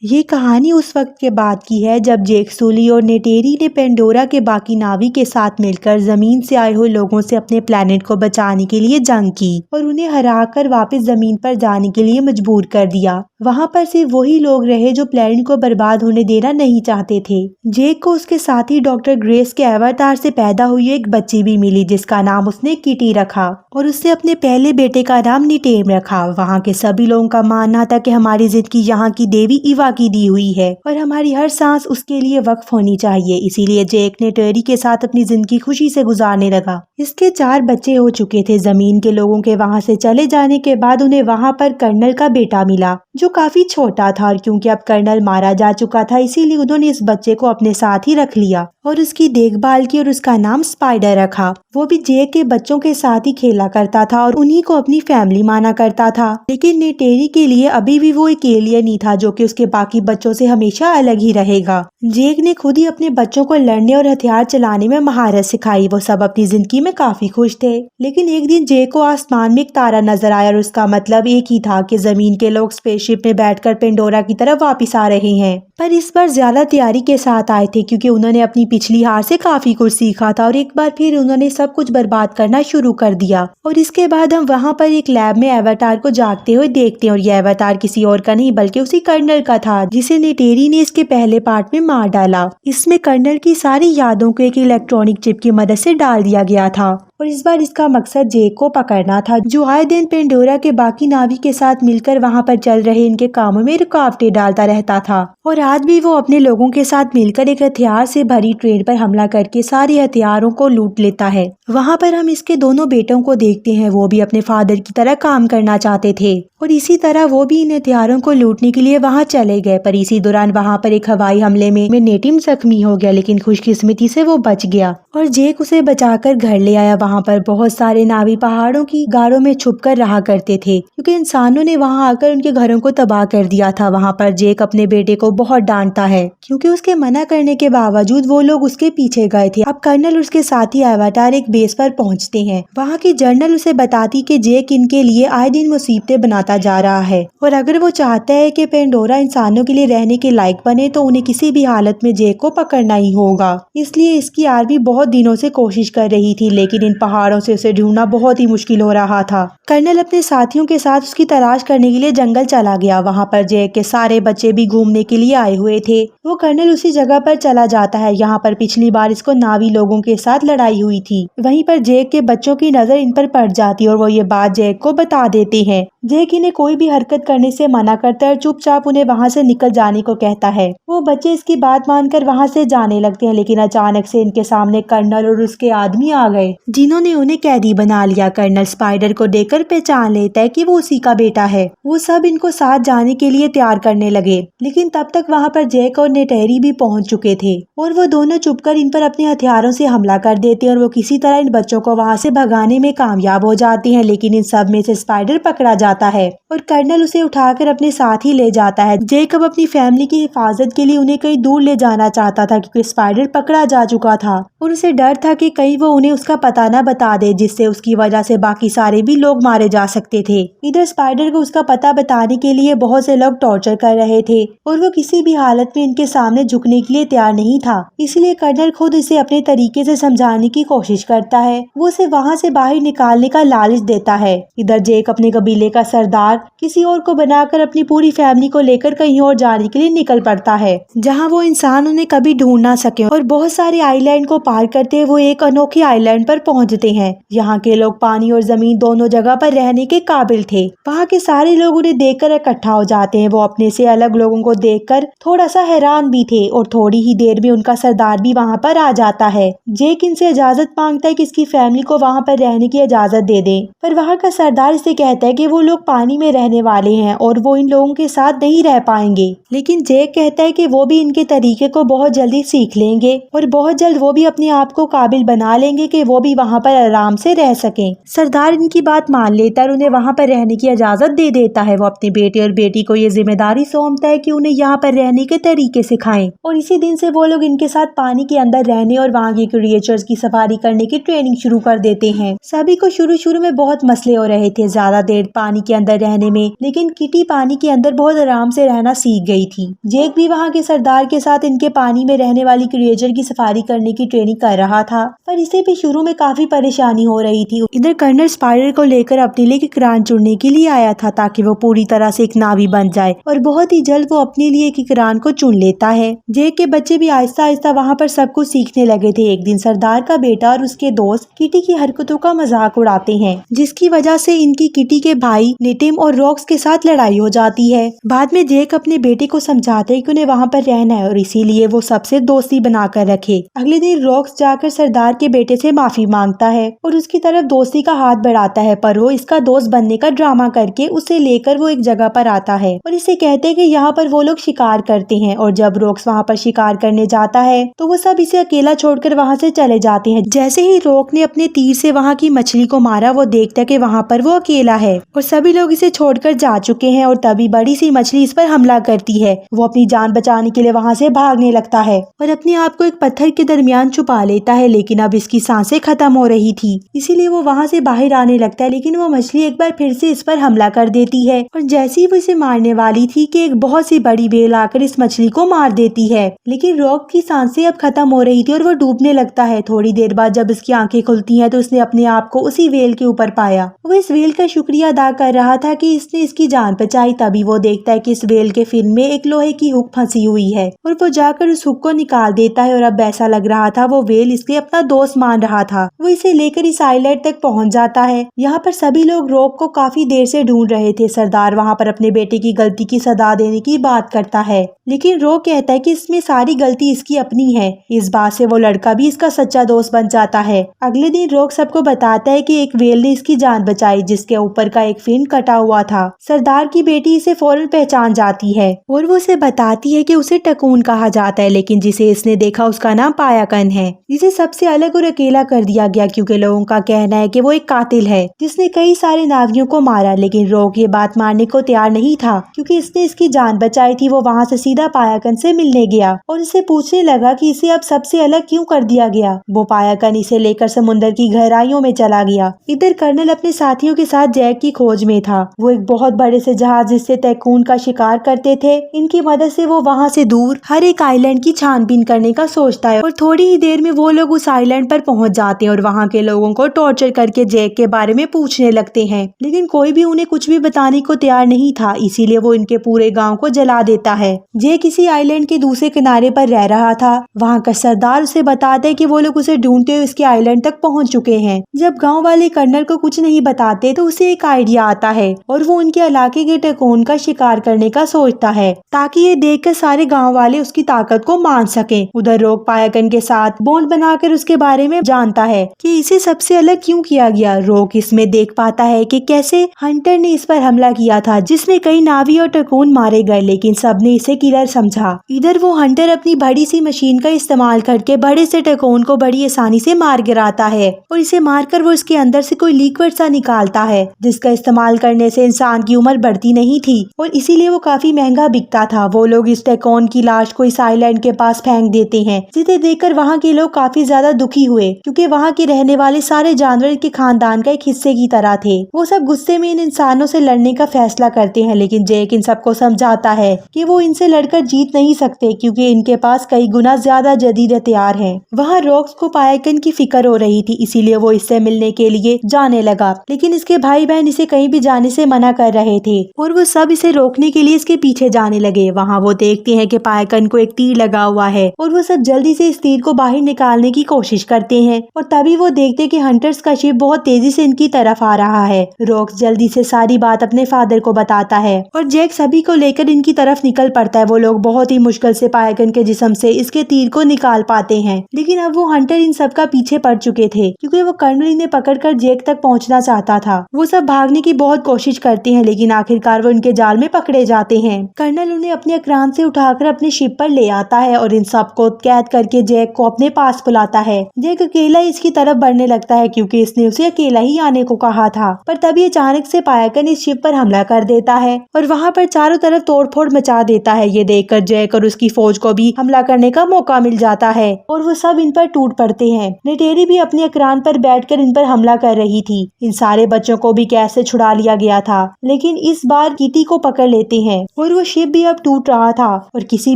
ये कहानी उस वक्त के बाद की है जब जेक सुली और नेटेरी ने पेंडोरा के बाकी नावी के साथ मिलकर जमीन से आए हुए लोगों से अपने प्लेनेट को बचाने के लिए जंग की और उन्हें हराकर वापस जमीन पर जाने के लिए मजबूर कर दिया। वहां पर सिर्फ वही लोग रहे जो प्लेनेट को बर्बाद होने देना नहीं चाहते थे। जेक को उसके साथी डॉक्टर ग्रेस के अवतार से पैदा हुई एक बच्ची भी मिली जिसका नाम उसने किटी रखा और उसने अपने पहले बेटे का नाम निटेम रखा। वहाँ के सभी लोगों का मानना था कि हमारी जिंदगी यहाँ की देवी इवा की दी हुई है और हमारी हर सांस उसके लिए वक्फ होनी चाहिए। इसीलिए जेक ने टेरी के साथ अपनी जिंदगी खुशी से गुजारने लगा। इसके 4 बच्चे हो चुके थे। जमीन के लोगों के वहां से चले जाने के बाद उन्हें वहां पर कर्नल का बेटा मिला जो काफी छोटा था और क्योंकि अब कर्नल मारा जा चुका था इसीलिए उन्होंने इस बच्चे को अपने साथ ही रख लिया और उसकी देखभाल की और उसका नाम स्पाइडर रखा। वो भी जेक के बच्चों के साथ ही खेला करता था और उन्हीं को अपनी फैमिली माना करता था। लेकिन नेटेरी के लिए अभी भी वो एक एलियन ही था जो कि उसके बाकी बच्चों से हमेशा अलग ही रहेगा। जेक ने खुद ही अपने बच्चों को लड़ने और हथियार चलाने में महारत सिखाई। वो सब अपनी जिंदगी में काफी खुश थे। लेकिन एक दिन जेक को आसमान में एक तारा नजर आया और उसका मतलब एक ही था कि जमीन के लोग स्पेसशिप में बैठकर पेंडोरा की तरफ वापस आ रहे हैं। पर इस बार ज्यादा तैयारी के साथ आए थे क्योंकि उन्होंने अपनी पिछली हार से काफी कुछ सीखा था और एक बार फिर उन्होंने सब कुछ बर्बाद करना शुरू कर दिया। और इसके बाद हम वहाँ पर एक लैब में अवतार को जागते हुए देखते हैं और यह अवतार किसी और का नहीं बल्कि उसी कर्नल का था जिसे नेटेरी ने इसके पहले पार्ट में मार डाला। इसमें कर्नल की सारी यादों को एक इलेक्ट्रॉनिक चिप की मदद से डाल दिया गया था और इस बार इसका मकसद जेक को पकड़ना था जो आए दिन पेंडोरा के बाकी नावी के साथ मिलकर वहाँ पर चल रहे इनके कामों में रुकावटें डालता रहता था। और आज भी वो अपने लोगों के साथ मिलकर एक हथियार से भरी ट्रेन पर हमला करके सारे हथियारों को लूट लेता है। वहाँ पर हम इसके दोनों बेटों को देखते हैं। वो भी अपने फादर की तरह काम करना चाहते थे और इसी तरह वो भी इन हथियारों को लूटने के लिए वहाँ चले गए। पर इसी दौरान वहाँ पर एक हवाई हमले में नेटिम जख्मी हो गया लेकिन खुशकिस्मती से वो बच गया और जेक उसे बचाकर घर ले आया। वहाँ पर बहुत सारे नावी पहाड़ों की गारों में छुपकर रहा करते थे क्योंकि इंसानों ने वहाँ आकर उनके घरों को तबाह कर दिया था। वहाँ पर जेक अपने बेटे को बहुत डांटता है क्योंकि उसके मना करने के बावजूद वो लोग उसके पीछे गए थे। अब कर्नल और उसके साथी अवतार एक बेस पर पहुँचते हैं। वहाँ की जर्नल उसे बताती कि जेक इनके लिए आए दिन मुसीबतें बनाता जा रहा है और अगर वो चाहता है कि पेंडोरा इंसानों के लिए रहने के लायक बने तो उन्हें किसी भी हालत में जेक को पकड़ना ही होगा। इसलिए इसकी आर्मी बहुत दिनों से कोशिश कर रही थी लेकिन इन पहाड़ों से उसे ढूंढना बहुत ही मुश्किल हो रहा था। कर्नल अपने साथियों के साथ उसकी तलाश करने के लिए जंगल चला गया। वहाँ पर जेक के सारे बच्चे भी घूमने के लिए आए हुए थे। वो कर्नल उसी जगह पर चला जाता है। यहाँ पर पिछली बार इसको नावी लोगों के साथ लड़ाई हुई थी। वहीं पर जेक के बच्चों की नजर इन पर पड़ जाती है और वो ये बात जेक को बता देते हैं। जेक इन्हें कोई भी हरकत करने से मना करता है और चुपचाप उन्हें वहाँ से निकल जाने को कहता है। वो बच्चे इसकी बात मानकर वहाँ से जाने लगते हैं लेकिन अचानक से इनके सामने कर्नल और उसके आदमी आ गए जिन्होंने उन्हें कैदी बना लिया। कर्नल स्पाइडर को देखकर पहचान लेता है कि वो उसी का बेटा है। वो सब इनको साथ जाने के लिए तैयार करने लगे लेकिन तब तक वहाँ पर जेक और नेटेरी भी पहुँच चुके थे और वो दोनों चुपकर इन पर अपने हथियारों से हमला कर देते हैं और वो किसी तरह इन बच्चों को वहाँ से भगाने में कामयाब हो जाते हैं। लेकिन इन सब में से स्पाइडर पकड़ा जाता है और कर्नल उसे उठाकर अपने साथ ही ले जाता है। जेक अब अपनी फैमिली की हिफाजत के लिए उन्हें कहीं दूर ले जाना चाहता था क्योंकि स्पाइडर पकड़ा जा चुका था और उसे डर था कि कहीं वो उन्हें उसका पता न बता दे जिससे उसकी वजह से बाकी सारे भी लोग मारे जा सकते थे। इधर स्पाइडर को उसका पता बताने के लिए बहुत से लोग टॉर्चर कर रहे थे और वो किसी भी हालत में इनके सामने झुकने के लिए तैयार नहीं था। इसलिए कर्नल खुद इसे अपने तरीके से समझाने की कोशिश करता है। वो उसे वहाँ से बाहर निकालने का लालच देता है। इधर जेक अपने कबीले का सरदार किसी और को बनाकर अपनी पूरी फैमिली को लेकर कहीं और जाने के लिए निकल पड़ता है जहाँ वो इंसान उन्हें कभी ढूंढ ना सके और बहुत सारे आइलैंड को पार करते वो एक अनोखे आइलैंड पर पहुँचते हैं। यहाँ के लोग पानी और जमीन दोनों जगह पर रहने के काबिल थे। वहाँ के सारे लोग उन्हें देखकर इकट्ठा हो जाते हैं। वो अपने से अलग लोगों को देखकर थोड़ा सा हैरान भी थे और थोड़ी ही देर में उनका सरदार भी वहाँ पर आ जाता है। जेक इनसे इजाजत मांगता है कि इसकी फैमिली को वहाँ पर रहने की इजाजत दे दें पर वहाँ का सरदार इसे कहता है कि वो लोग पानी में रहने वाले हैं और वो इन लोगों के साथ नहीं रह पाएंगे। लेकिन जेक कहता है कि वो भी इनके तरीके को बहुत जल्दी सीख लेंगे और बहुत जल्द वो भी अपने आप को काबिल बना लेंगे कि वो भी वहाँ पर आराम से रह सकें। सरदार इनकी बात मान लेता है और उन्हें वहाँ पर रहने की इजाजत दे देता है। वो अपने बेटे और बेटी को ये जिम्मेदारी सौंपता है कि उन्हें यहाँ पर रहने के तरीके सिखाएं और इसी दिन से वो लोग इनके साथ पानी के अंदर रहने और वहाँ के क्रिएचर्स की सफारी करने की ट्रेनिंग शुरू कर देते हैं। सभी को शुरू में बहुत मसले हो रहे थे। ज्यादा देर पानी पानी के अंदर रहने में, लेकिन किटी पानी के अंदर बहुत आराम से रहना सीख गई थी। जेक भी वहाँ के सरदार के साथ इनके पानी में रहने वाली क्रिएचर की सफारी करने की ट्रेनिंग कर रहा था, पर इसे भी शुरू में काफी परेशानी हो रही थी। इधर कर्नल स्पाइडर को लेकर अपने लिए एक इकरार चुनने के लिए आया था ताकि वो पूरी तरह से एक नावी बन जाए, और बहुत ही जल्द वो अपने लिए एक इकरार को चुन लेता है। जेक के बच्चे भी आहिस्ता आहिस्ता वहाँ पर सब कुछ सीखने लगे थे। एक दिन सरदार का बेटा और उसके दोस्त किटी की हरकतों का मजाक उड़ाते हैं, जिसकी वजह से इनकी किटी के भाई नेटिम और रॉक्स के साथ लड़ाई हो जाती है। बाद में जेक अपने बेटे को समझाते हैं कि उन्हें वहाँ पर रहना है और इसीलिए वो सबसे दोस्ती बनाकर रखे। अगले दिन रॉक्स जाकर सरदार के बेटे से माफी मांगता है और उसकी तरफ दोस्ती का हाथ बढ़ाता है, पर वो इसका दोस्त बनने का ड्रामा करके उसे लेकर वो एक जगह पर आता है और इसे कहते हैं कि यहाँ पर वो लोग शिकार करते हैं। और जब रॉक्स वहाँ पर शिकार करने जाता है तो वो सब इसे अकेला छोड़कर वहाँ से चले जाते हैं। जैसे ही रॉक ने अपने तीर से वहाँ की मछली को मारा, वो देखता है कि वहाँ पर वो अकेला है और सभी लोग इसे छोड़कर जा चुके हैं, और तभी बड़ी सी मछली इस पर हमला करती है। वो अपनी जान बचाने के लिए वहाँ से भागने लगता है और अपने आप को एक पत्थर के दरमियान छुपा लेता है, लेकिन अब इसकी सांसें खत्म हो रही थी, इसीलिए वो वहाँ से बाहर आने लगता है। लेकिन वो मछली एक बार फिर से इस पर हमला कर देती है और जैसे ही वो इसे मारने वाली थी कि एक बहुत सी बड़ी वेल आकर इस मछली को मार देती है, लेकिन रॉक की सांसें अब खत्म हो रही थी और वो डूबने लगता है। थोड़ी देर बाद जब इसकी आंखें खुलती हैं तो उसने अपने आप को उसी वेल के ऊपर पाया। वो इस वेल का शुक्रिया अदा कर रहा था कि इसने इसकी जान बचाई। तभी वो देखता है कि इस वेल के फिन में एक लोहे की हुक फंसी हुई है और वो जाकर उस हुक को निकाल देता है, और अब ऐसा लग रहा था वो वेल इसके अपना दोस्त मान रहा था। वो इसे लेकर इस आइलैंड तक पहुंच जाता है। यहाँ पर सभी लोग रॉक को काफी देर से ढूंढ रहे थे। सरदार वहाँ पर अपने बेटे की गलती की सजा देने की बात करता है, लेकिन रॉक कहता है कि इसमें सारी गलती इसकी अपनी है। इस बात से वो लड़का भी इसका सच्चा दोस्त बन जाता है। अगले दिन रॉक सबको बताता है कि एक वेल ने इसकी जान बचाई जिसके ऊपर का एक फिन कटा हुआ था। सरदार की बेटी इसे फौरन पहचान जाती है और वो उसे बताती है कि उसे टकून कहा जाता है, लेकिन जिसे इसने देखा उसका नाम पायाकन है, जिसे सबसे अलग और अकेला कर दिया गया क्योंकि लोगों का कहना है कि वो एक कातिल है जिसने कई सारे नावियों को मारा। लेकिन रॉक ये बात मानने को तैयार नहीं था क्योंकि इसने इसकी जान बचाई थी। वो वहाँ से सीधा पायाकन से मिलने गया और इसे पूछने लगा कि इसे अब सबसे अलग क्यों कर दिया गया। वो पायाकन इसे लेकर समुद्र की गहराइयों में चला गया। इधर कर्नल अपने साथियों के साथ जैक की खोज में था। वो एक बहुत बड़े से जहाज जिससे टाइकून का शिकार करते थे, इनकी मदद से वो वहाँ से दूर हर एक आइलैंड की छानबीन करने का सोचता है। और थोड़ी ही देर में वो लोग उस आइलैंड पर पहुंच जाते हैं और वहाँ के लोगों को टॉर्चर करके जैक के बारे में पूछने लगते हैं, लेकिन कोई भी उन्हें कुछ भी बताने को तैयार नहीं था, इसीलिए वो इनके पूरे गाँव को जला देता है। जैक किसी आइलैंड के दूसरे किनारे पर रह रहा था। वहाँ का सरदार उसे बताता है कि वो लोग उसे ढूंढते हुए इसके आइलैंड तक पहुँच चुके हैं। जब गाँव वाले कर्नल को कुछ नहीं बताते तो उसे एक आइडिया आता है और वो उनके इलाके के टाइकून का शिकार करने का सोचता है ताकि ये देखकर सारे गांव वाले उसकी ताकत को मान सकें। उधर रॉक पायाकन के साथ बॉन्ड बनाकर उसके बारे में जानता है कि इसे सबसे अलग क्यों किया गया। रॉक इसमें देख पाता है कि कैसे हंटर ने इस पर हमला किया था जिसमें कई नावी और टाइकून मारे गए, लेकिन सबने इसे किलर समझा। इधर वो हंटर अपनी बड़ी सी मशीन का इस्तेमाल करके बड़े से टाइकून को बड़ी आसानी से मार गिराता है और इसे मारकर वो इसके अंदर से कोई लिक्विड सा निकालता है जिसका इस्तेमाल करने से इंसान की उम्र बढ़ती नहीं थी और इसीलिए वो काफी महंगा बिकता था। वो लोग इस टाइकून की लाश को इस आइलैंड के पास फेंक देते हैं, जिसे देखकर वहाँ के लोग काफी ज्यादा दुखी हुए क्योंकि वहाँ के रहने वाले सारे जानवर के खानदान का एक हिस्से की तरह थे। वो सब गुस्से में इन इंसानों से लड़ने का फैसला करते हैं, लेकिन जैक इन सबको समझाता है कि वो इनसे लड़कर जीत नहीं सकते क्योंकि इनके पास कई गुना ज्यादा जदीद हथियार हैं। वहाँ रॉक्स को पायाकन की फिक्र हो रही थी, इसीलिए वो इससे मिलने के लिए जाने लगा, लेकिन इसके भाई बहन इसे कहीं भी जाने से मना कर रहे थे और वो सब इसे रोकने के लिए इसके पीछे जाने लगे। वहाँ वो देखते हैं कि पायाकन को एक तीर लगा हुआ है और वो सब जल्दी से इस तीर को बाहर निकालने की कोशिश करते हैं और तभी वो देखते हैं कि हंटर्स का शिप बहुत तेजी से इनकी तरफ आ रहा है। रॉक्स जल्दी से सारी बात अपने फादर को बताता है और जैक सभी को लेकर इनकी तरफ निकल पड़ता है। वो लोग बहुत ही मुश्किल से पायाकन के जिस्म से इसके तीर को निकाल पाते हैं, लेकिन अब वो हंटर इन सब का पीछे पड़ चुके थे क्योंकि वो कर्नल इन्हें पकड़कर जैक तक पहुंचना चाहता था। वो सब भागने की बहुत कोशिश करते हैं, लेकिन आखिरकार वो इनके जाल में पकड़े जाते हैं। कर्नल उन्हें अपने अक्रान से उठाकर अपने शिप पर ले आता है और इन सबको कैद करके जैक को अपने पास बुलाता है। जैक अकेला इसकी तरफ बढ़ने लगता है क्योंकि इसने उसे अकेला ही आने को कहा था, पर तभी अचानक से पायाकन इस शिप पर हमला कर देता है और वहाँ पर चारों तरफ तोड़फोड़ मचा देता है। ये देखकर जैक और उसकी फौज को भी हमला करने का मौका मिल जाता है और वो सब इन पर टूट पड़ते हैं। नेटेरी भी अपने अक्रान पर बैठकर इन पर हमला कर रही थी। इन सारे बच्चों को भी कैद से छुड़ा उड़ा लिया गया था, लेकिन इस बार किटी को पकड़ लेते हैं और वो शिप भी अब टूट रहा था और किसी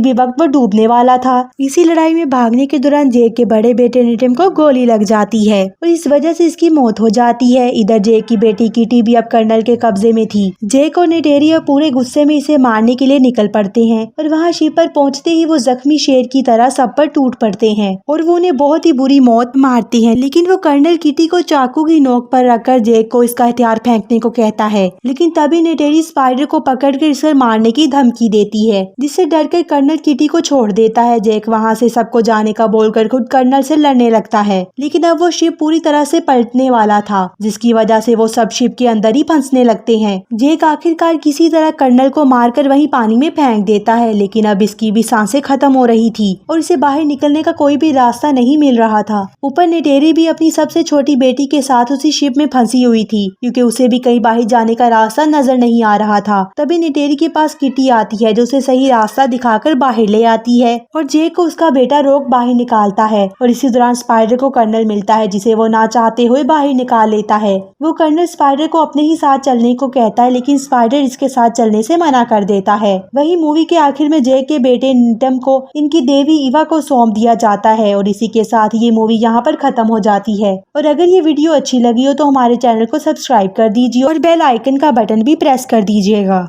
भी वक्त वो डूबने वाला था। इसी लड़ाई में भागने के दौरान जेक के बड़े बेटे नेटम को गोली लग जाती है और इस वजह से इसकी मौत हो जाती है। इधर जेक की बेटी किटी भी अब कर्नल के कब्जे में थी। जेक और नेटेरी अब पूरे गुस्से में इसे मारने के लिए निकल पड़ते हैं और वहाँ शिप पर पहुँचते ही वो जख्मी शेर की तरह सब पर टूट पड़ते हैं और वो उन्हें बहुत ही बुरी मौत मारती है। लेकिन वो कर्नल किटी को चाकू की नोक पर रखकर जेक को इसका हथियार फेंकने को कहता है, लेकिन तभी नेटेरी स्पाइडर को पकड़कर इसे मारने की धमकी देती है, जिससे डरकर कर्नल किटी को छोड़ देता है। जेक वहाँ से सबको जाने का बोलकर खुद कर्नल से लड़ने लगता है, लेकिन अब वो शिप पूरी तरह से पलटने वाला था, जिसकी वजह से वो सब शिप के अंदर ही फंसने लगते हैं। जेक आखिरकार किसी तरह कर्नल को मारकर वहीं पानी में फेंक देता है, लेकिन अब इसकी भी सांसें खत्म हो रही थी और इसे बाहर निकलने का कोई भी रास्ता नहीं मिल रहा था। ऊपर नेटेरी भी अपनी सबसे छोटी बेटी के साथ उसी शिप में फंसी हुई थी, क्योंकि उसे भी कहीं बाहर जाने का रास्ता नजर नहीं आ रहा था। तभी नेटेरी के पास किटी आती है, जो उसे सही रास्ता दिखाकर बाहर ले आती है और जेक को उसका बेटा रोक बाहर निकालता है और इसी दौरान स्पाइडर को कर्नल मिलता है, जिसे वो ना चाहते हुए बाहर निकाल लेता है। वो कर्नल स्पाइडर को अपने ही साथ चलने को कहता है, लेकिन स्पाइडर इसके साथ चलने से मना कर देता है। वही मूवी के आखिर में जेक के बेटे नेटम को इनकी देवी इवा को सौंप दिया जाता है और इसी के साथ ये मूवी यहाँ पर खत्म हो जाती है। और अगर ये वीडियो अच्छी लगी हो तो हमारे चैनल को सब्सक्राइब कर दीजिए और बेल आइकन का बटन भी प्रेस कर दीजिएगा।